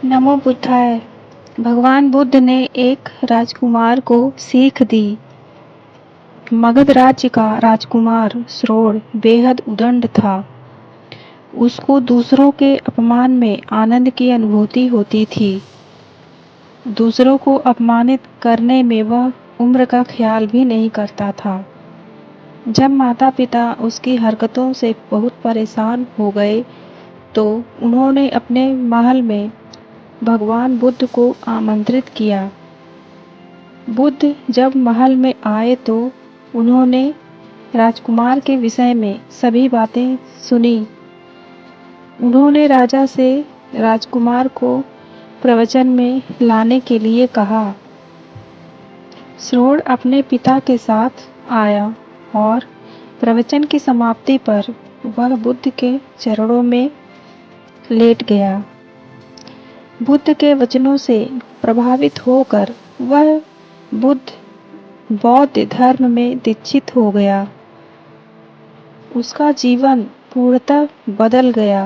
नमो बुद्धाय। भगवान बुद्ध ने एक राजकुमार को सीख दी। मगध राज्य का राजकुमार श्रोण बेहद उद्दंड था। उसको दूसरों के अपमान में आनंद की अनुभूति होती थी। दूसरों को अपमानित करने में वह उम्र का ख्याल भी नहीं करता था। जब माता पिता उसकी हरकतों से बहुत परेशान हो गए तो उन्होंने अपने महल में भगवान बुद्ध को आमंत्रित किया। बुद्ध जब महल में आए तो उन्होंने राजकुमार के विषय में सभी बातें सुनी। उन्होंने राजा से राजकुमार को प्रवचन में लाने के लिए कहा। श्रोण अपने पिता के साथ आया और प्रवचन की समाप्ति पर वह बुद्ध के चरणों में लेट गया। बुद्ध के वचनों से प्रभावित होकर वह बौद्ध धर्म में दीक्षित हो गया। उसका जीवन पूर्णतः बदल गया।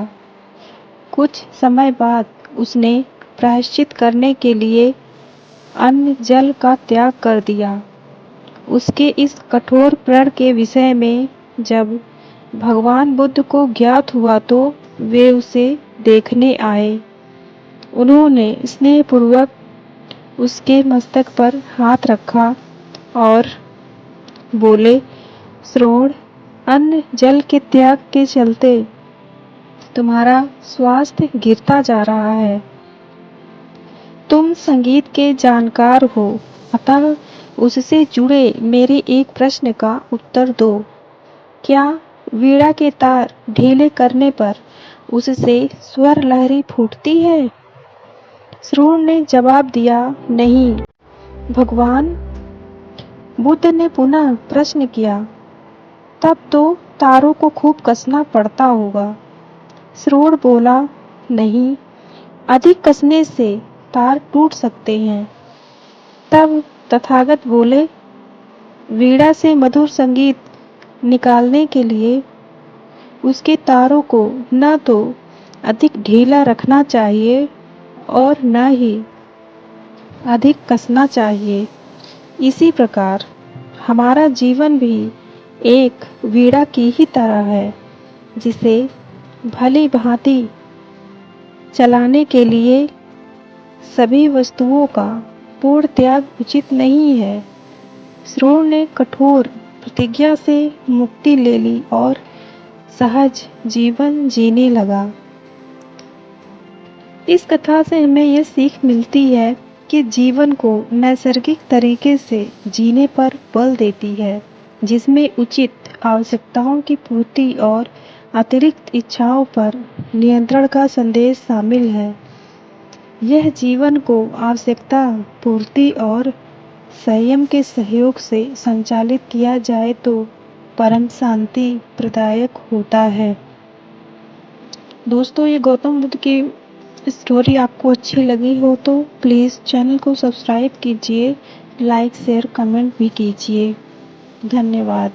कुछ समय बाद उसने प्रायश्चित करने के लिए अन्न जल का त्याग कर दिया। उसके इस कठोर प्रण के विषय में जब भगवान बुद्ध को ज्ञात हुआ तो वे उसे देखने आए। उन्होंने स्नेहपूर्वक उसके मस्तक पर हाथ रखा और बोले, श्रोण, अन्न जल के त्याग के चलते तुम्हारा स्वास्थ्य गिरता जा रहा है। तुम संगीत के जानकार हो, अतः उससे जुड़े मेरे एक प्रश्न का उत्तर दो। क्या वीणा के तार ढीले करने पर उससे स्वर लहरी फूटती है? श्रोण ने जवाब दिया, नहीं। भगवान बुद्ध ने पुनः प्रश्न किया, तब तो तारों को खूब कसना पड़ता होगा। श्रोण बोला, नहीं, अधिक कसने से तार टूट सकते हैं। तब तथागत बोले, वीणा से मधुर संगीत निकालने के लिए उसके तारों को न तो अधिक ढीला रखना चाहिए और न ही अधिक कसना चाहिए। इसी प्रकार हमारा जीवन भी एक वीणा की ही तरह है, जिसे भली भांति चलाने के लिए सभी वस्तुओं का पूर्ण त्याग उचित नहीं है। श्रोण ने कठोर प्रतिज्ञा से मुक्ति ले ली और सहज जीवन जीने लगा। इस कथा से हमें यह सीख मिलती है कि जीवन को नैसर्गिक तरीके से जीने पर बल देती है, जिसमें उचित आवश्यकताओं की पूर्ति और अतिरिक्त इच्छाओं पर नियंत्रण का संदेश शामिल है। यह जीवन को आवश्यकता पूर्ति और संयम के सहयोग से संचालित किया जाए तो परम शांति प्रदायक होता है। दोस्तों, ये गौतम बुद्ध की स्टोरी आपको अच्छी लगी हो तो प्लीज़ चैनल को सब्सक्राइब कीजिए, लाइक शेयर कमेंट भी कीजिए। धन्यवाद।